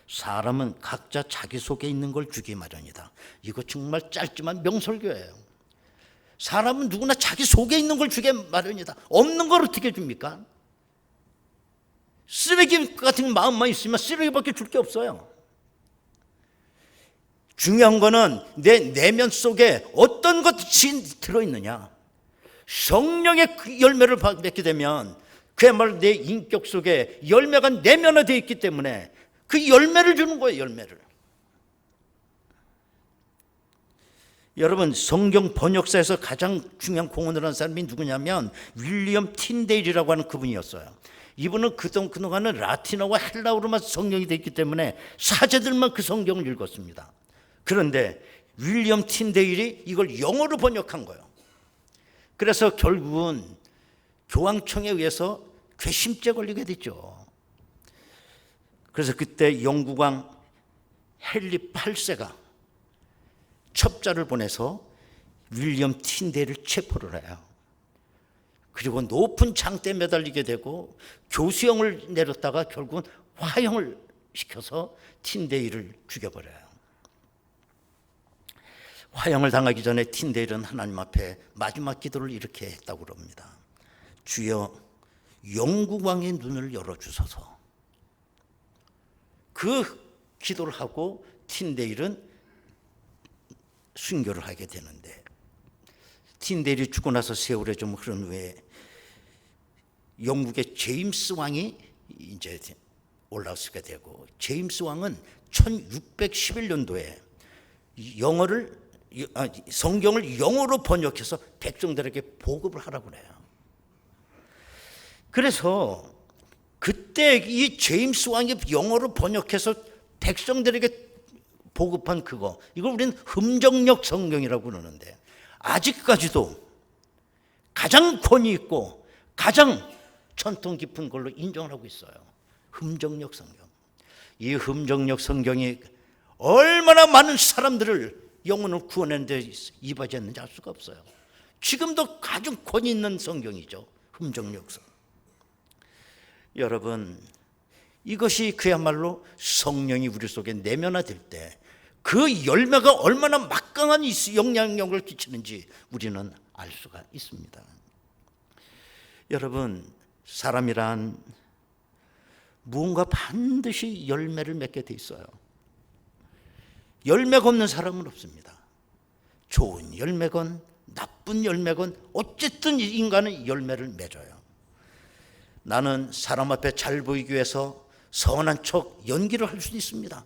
사람은 각자 자기 속에 있는 걸 주기 마련이다. 이거 정말 짧지만 명설교예요. 사람은 누구나 자기 속에 있는 걸 주기 마련이다. 없는 걸 어떻게 줍니까? 쓰레기 같은 마음만 있으면 쓰레기밖에 줄 게 없어요. 중요한 거는 내 내면 속에 어떤 것이 들어있느냐. 성령의 그 열매를 맺게 되면 그야말로 내 인격 속에 열매가 내면화되어 있기 때문에 그 열매를 주는 거예요. 열매를. 여러분, 성경 번역사에서 가장 중요한 공헌을 한 사람이 누구냐면 윌리엄 틴데일이라고 하는 그분이었어요. 이분은 그동안은 라틴어와 헬라어로만 성경이 되어 있기 때문에 사제들만 그 성경을 읽었습니다. 그런데 윌리엄 틴데일이 이걸 영어로 번역한 거예요. 그래서 결국은 교황청에 의해서 괘씸죄 걸리게 됐죠. 그래서 그때 영국왕 헨리 8세가 첩자를 보내서 윌리엄 틴데일을 체포를 해요. 그리고 높은 장대에 매달리게 되고 교수형을 내렸다가 결국은 화형을 시켜서 틴데일을 죽여버려요. 화형을 당하기 전에 틴데일은 하나님 앞에 마지막 기도를 이렇게 했다고 그럽니다. 주여, 영국 왕의 눈을 열어주소서. 그 기도를 하고 틴데일은 순교를 하게 되는데, 틴데일이 죽고 나서 세월이 좀 흐른 후에 영국의 제임스 왕이 이제 올라서게 되고, 제임스 왕은 1611년도에 성경을 영어로 번역해서 백성들에게 보급을 하라고 그래요. 그래서 그때 이 제임스 왕이 영어로 번역해서 백성들에게 보급한 이걸 우리는 흠정력 성경이라고 그러는데, 아직까지도 가장 권위 있고 가장 전통 깊은 걸로 인정을 하고 있어요. 흠정력 성경. 이 흠정력 성경이 얼마나 많은 사람들을 영혼을 구원하는데 이바지했는지 알 수가 없어요. 지금도 아주 권위 있는 성경이죠. 흠정력 성경. 여러분, 이것이 그야말로 성령이 우리 속에 내면화될 때 그 열매가 얼마나 막강한 영향력을 끼치는지 우리는 알 수가 있습니다. 여러분, 사람이란 무언가 반드시 열매를 맺게 돼 있어요. 열매가 없는 사람은 없습니다. 좋은 열매건 나쁜 열매건 어쨌든 인간은 열매를 맺어요. 나는 사람 앞에 잘 보이기 위해서 선한 척 연기를 할 수 있습니다.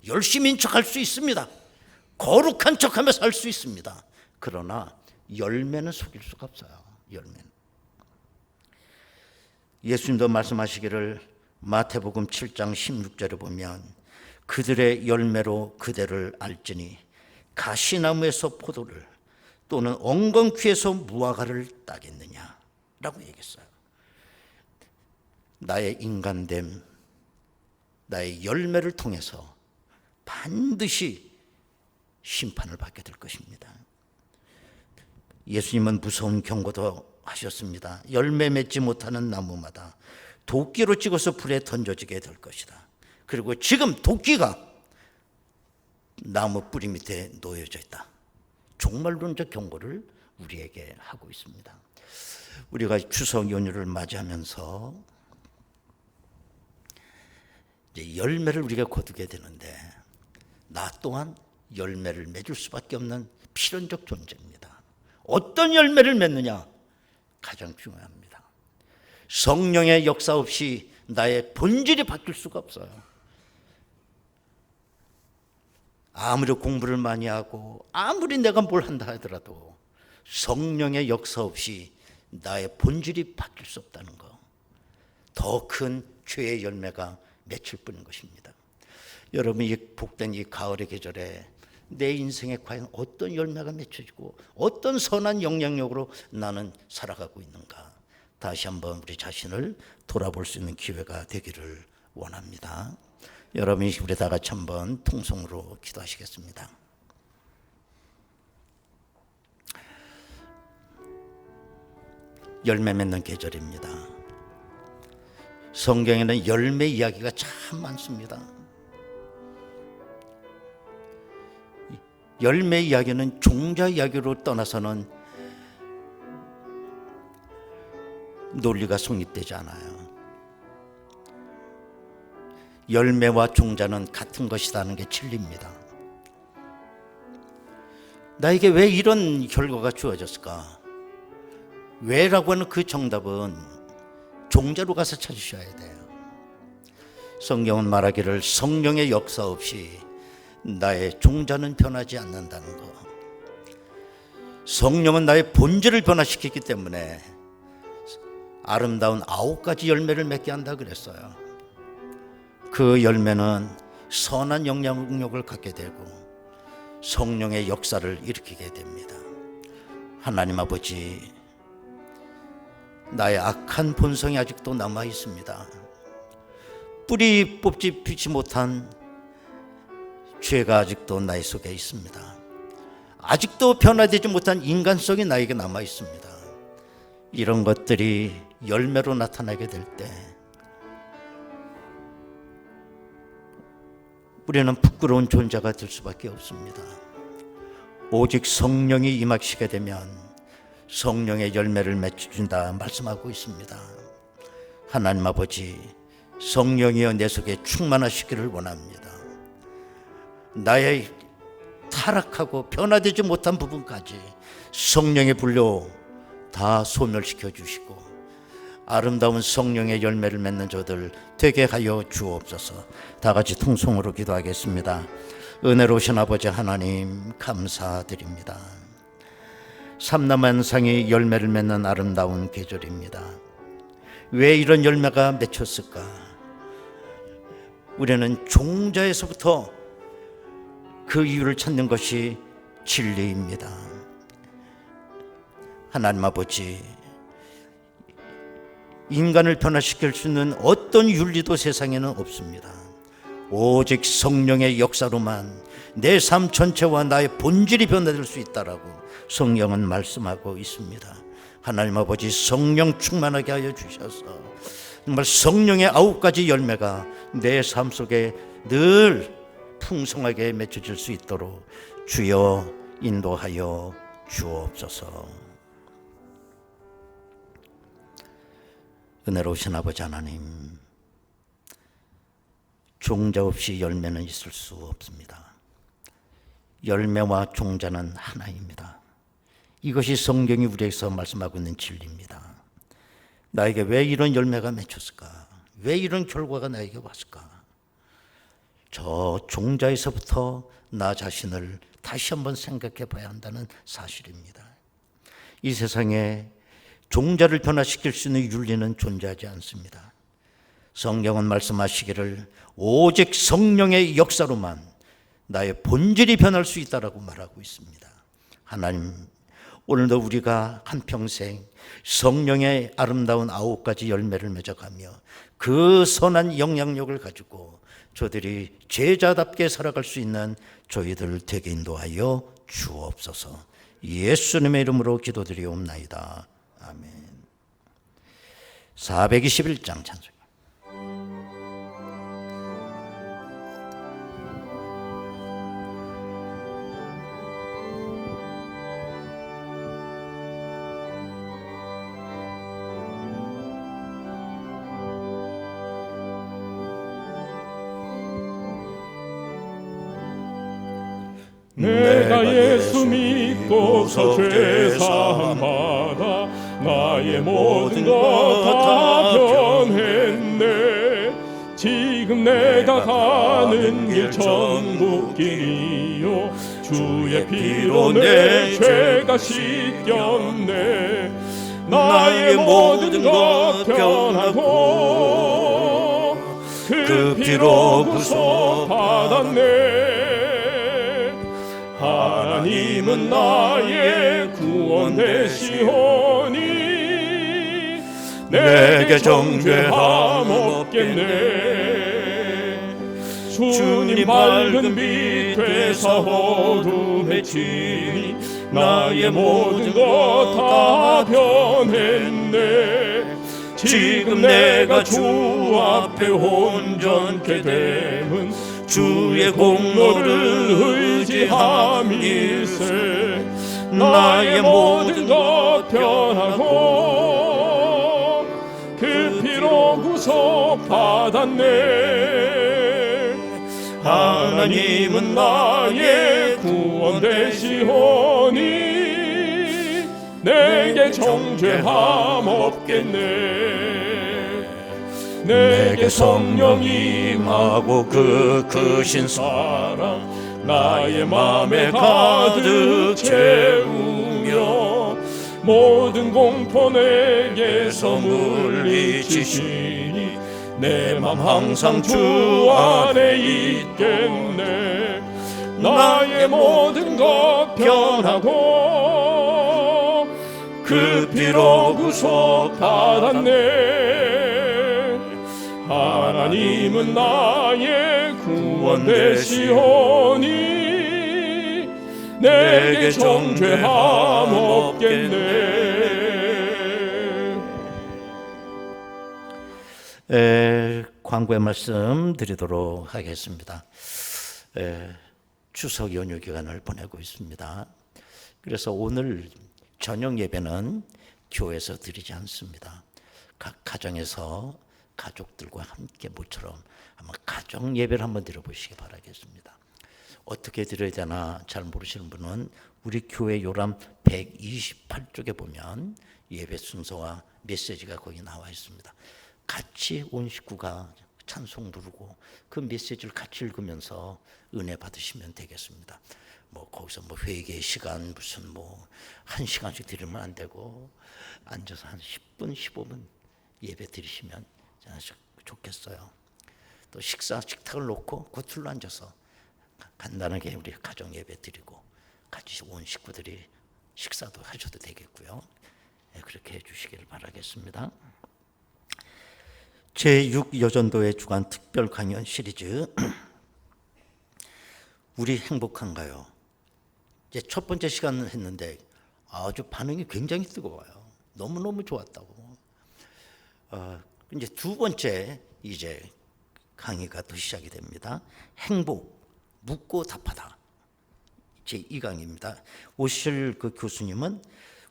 열심인 척 할 수 있습니다. 거룩한 척하며 살 수 있습니다. 그러나 열매는 속일 수가 없어요. 열매는. 예수님도 말씀하시기를 마태복음 7장 16절에 보면 그들의 열매로 그대를 알지니 가시나무에서 포도를 또는 엉겅퀴에서 무화과를 따겠느냐 라고 얘기했어요. 나의 인간됨, 나의 열매를 통해서 반드시 심판을 받게 될 것입니다. 예수님은 무서운 경고도 하셨습니다. 열매 맺지 못하는 나무마다 도끼로 찍어서 불에 던져지게 될 것이다. 그리고 지금 도끼가 나무 뿌리 밑에 놓여져 있다. 종말론적 경고를 우리에게 하고 있습니다. 우리가 추석 연휴를 맞이하면서 이제 열매를 우리가 거두게 되는데, 나 또한 열매를 맺을 수밖에 없는 필연적 존재입니다. 어떤 열매를 맺느냐? 가장 중요합니다. 성령의 역사 없이 나의 본질이 바뀔 수가 없어요. 아무리 공부를 많이 하고 아무리 내가 뭘 한다 하더라도 성령의 역사 없이 나의 본질이 바뀔 수 없다는 것. 더 큰 죄의 열매가 맺힐 뿐인 것입니다. 여러분, 이 복된 이 가을의 계절에 내 인생에 과연 어떤 열매가 맺혀지고 어떤 선한 영향력으로 나는 살아가고 있는가, 다시 한번 우리 자신을 돌아볼 수 있는 기회가 되기를 원합니다. 여러분이 우리 다 같이 한번 통성으로 기도하시겠습니다. 열매 맺는 계절입니다. 성경에는 열매 이야기가 참 많습니다. 열매 이야기는 종자 이야기로 떠나서는 논리가 성립되지 않아요. 열매와 종자는 같은 것이라는 게 진리입니다. 나에게 왜 이런 결과가 주어졌을까? 왜라고 하는 그 정답은 종자로 가서 찾으셔야 돼요. 성경은 말하기를 성령의 역사 없이 나의 종자는 변하지 않는다는 거. 성령은 나의 본질을 변화시키기 때문에 아름다운 9가지 열매를 맺게 한다 그랬어요. 그 열매는 선한 영향력을 갖게 되고 성령의 역사를 일으키게 됩니다. 하나님 아버지, 나의 악한 본성이 아직도 남아 있습니다. 뿌리 뽑지 피지 못한 죄가 아직도 나의 속에 있습니다. 아직도 변화되지 못한 인간성이 나에게 남아 있습니다. 이런 것들이 열매로 나타나게 될 때 우리는 부끄러운 존재가 될 수밖에 없습니다. 오직 성령이 임하시게 되면 성령의 열매를 맺어준다 말씀하고 있습니다. 하나님 아버지, 성령이여 내 속에 충만하시기를 원합니다. 나의 타락하고 변화되지 못한 부분까지 성령의 불로 다 소멸시켜 주시고 아름다운 성령의 열매를 맺는 저들 되게 하여 주옵소서. 다 같이 통성으로 기도하겠습니다. 은혜로우신 아버지 하나님, 감사드립니다. 삼남한상이 열매를 맺는 아름다운 계절입니다. 왜 이런 열매가 맺혔을까? 우리는 종자에서부터 그 이유를 찾는 것이 진리입니다. 하나님 아버지, 인간을 변화시킬 수 있는 어떤 윤리도 세상에는 없습니다. 오직 성령의 역사로만 내 삶 전체와 나의 본질이 변화될 수 있다라고 성경은 말씀하고 있습니다. 하나님 아버지, 성령 충만하게 하여 주셔서 정말 성령의 9가지 열매가 내 삶 속에 늘 풍성하게 맺혀질 수 있도록 주여 인도하여 주옵소서. 은혜로우신 아버지 하나님, 종자 없이 열매는 있을 수 없습니다. 열매와 종자는 하나입니다. 이것이 성경이 우리에게서 말씀하고 있는 진리입니다. 나에게 왜 이런 열매가 맺혔을까? 왜 이런 결과가 나에게 왔을까? 저 종자에서부터 나 자신을 다시 한번 생각해 봐야 한다는 사실입니다. 이 세상에 종자를 변화시킬 수 있는 윤리는 존재하지 않습니다. 성경은 말씀하시기를 오직 성령의 역사로만 나의 본질이 변할 수 있다라고 말하고 있습니다. 하나님, 오늘도 우리가 한평생 성령의 아름다운 9가지 열매를 맺어가며 그 선한 영향력을 가지고 저들이 제자답게 살아갈 수 있는 저희들 되게 인도하여 주옵소서. 예수님의 이름으로 기도드리옵나이다. 아멘. 421장 찬송. 내가 예수 믿고서 죄사함 받아 나의 모든 것 다 변했네. 지금 내가 가는 길 천국길이요 주의 피로 내 죄가 씻겼네. 나의 모든 것 변하고 그 피로 구속 받았네. 하나님은 나의 구원 되시오니 내게 정죄함 없겠네. 주님 밝은 빛 되사 어둠에 치니 나의 모든 것 다 변했네. 지금 내가 주 앞에 온전케 됨은 주의 공로를 의지함일세. 나의 모든 것 변하고 그 피로 구속 받았네. 하나님은 나의 구원 되시오니 내게 정죄함 없겠네. 내게 성령 임하고 그 크신 사랑 나의 맘에 가득 채우며 모든 공포 내게서 물리치시니 내 맘 항상 주 안에 있겠네. 나의 모든 것 변하고 그 피로 구속 받았네. 하나님은 나의 구원 되시오니 내게 정죄함 없겠네. 광고의 말씀 드리도록 하겠습니다. 추석 연휴 기간을 보내고 있습니다. 그래서 오늘 저녁 예배는 교회에서 드리지 않습니다. 각 가정에서 가족들과 함께 모처럼 한번 가정 예배를 한번 드려보시기 바라겠습니다. 어떻게 드려야 되나 잘 모르시는 분은 우리 교회 요람 128쪽에 보면 예배 순서와 메시지가 거기 나와 있습니다. 같이 온 식구가 찬송 부르고 그 메시지를 같이 읽으면서 은혜 받으시면 되겠습니다. 거기서 회개 시간 무슨 1시간씩 드리면 안 되고 앉아서 한 10분 15분 예배 드리시면 좋겠어요. 또 식탁을 놓고 겉으로 앉아서 간단하게 우리 가정 예배 드리고 같이 온 식구들이 식사도 하셔도 되겠고요. 그렇게 해주시기를 바라겠습니다. 제6여전도의 주간 특별 강연 시리즈 우리 행복한가요? 이제 첫 번째 시간을 했는데 아주 반응이 굉장히 뜨거워요. 너무너무 좋았다고. 이제 두 번째 이제 강의가 또 시작이 됩니다. 행복, 묻고 답하다. 제2강입니다. 오실 그 교수님은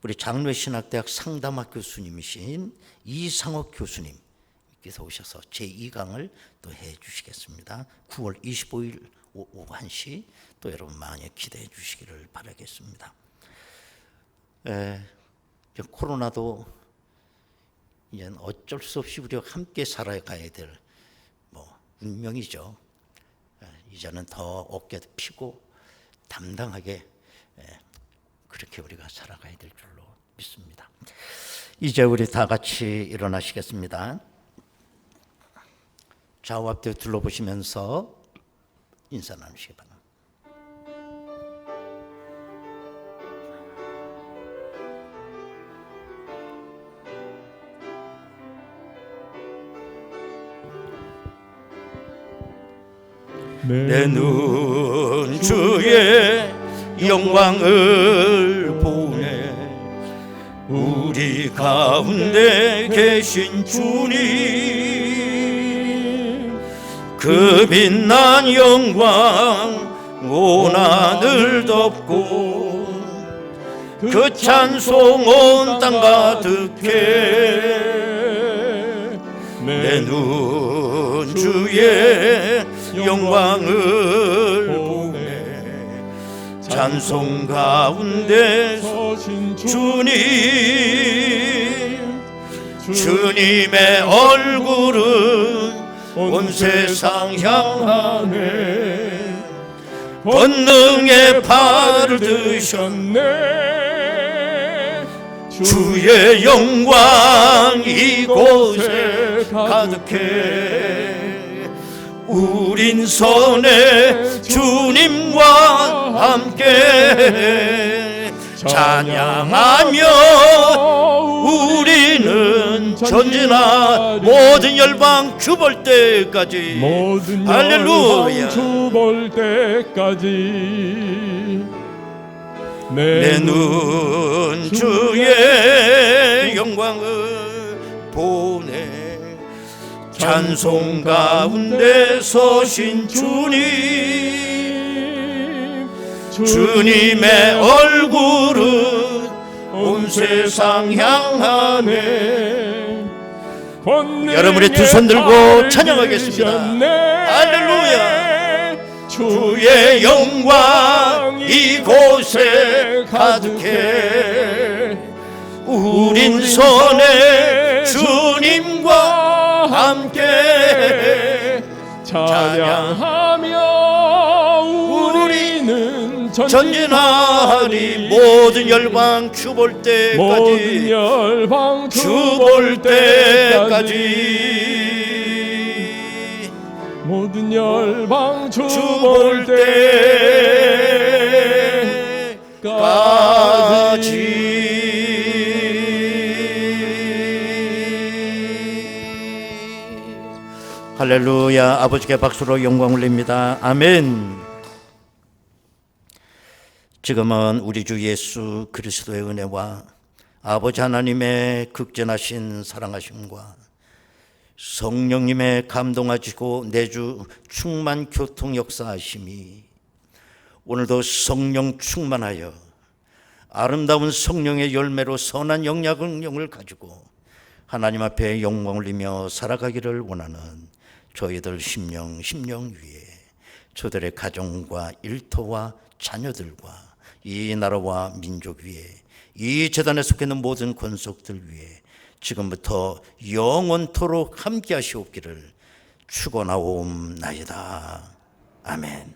우리 장로신학대학 상담학 교수님이신 이상옥 교수님께서 오셔서 제2강을 또 해주시겠습니다. 9월 25일 오후 1시 또 여러분 많이 기대해 주시기를 바라겠습니다. 코로나도 이제 어쩔 수 없이 우리가 함께 살아가야 될 운명이죠. 이제는 더 어깨 펴고 담당하게 그렇게 우리가 살아가야 될 줄로 믿습니다. 이제 우리 다 같이 일어나시겠습니다. 좌우 앞뒤 둘러보시면서 인사 나누시기 바랍니다. 내 눈 주의 영광을 보네. 우리 가운데 계신 주님, 그 빛난 영광 온 하늘 덮고 그 찬송 온 땅 가득해. 내 눈 주의 영광을 보네. 찬송 가운데 서신 주님, 주님의 얼굴은 온 세상 향하네. 권능의 팔을 드셨네. 주의 영광 이곳에 가득해. 우린 선의 주님과 함께 찬양하며 우리는 전진하. 모든 열방 주볼 때까지. 모든 할렐루야. 열방 주볼 때까지 내 눈 주의 영광을 보네. 찬송 가운데 서신 주님, 주님의 얼굴은 온 세상 향하네. 여러분의 두 손 들고 찬양하겠습니다. 할렐루야. 주의 영광 이곳에 가득해. 우린 선의 주님과 함께 찬양하며 우리는 전진하리. 모든 열방 주볼 때까지. 모든 열방 주볼 때까지. 모든 열방 주볼 때까지. 할렐루야. 아버지께 박수로 영광 올립니다. 아멘. 지금은 우리 주 예수 그리스도의 은혜와 아버지 하나님의 극진하신 사랑하심과 성령님의 감동하시고 내주 충만 교통 역사하심이 오늘도 성령 충만하여 아름다운 성령의 열매로 선한 영향을 가지고 하나님 앞에 영광 올리며 살아가기를 원하는 저희들 심령 위에 저들의 가정과 일터와 자녀들과 이 나라와 민족 위에 이 재단에 속해 있는 모든 권속들 위에 지금부터 영원토록 함께 하시옵기를 축원하옵나이다. 아멘.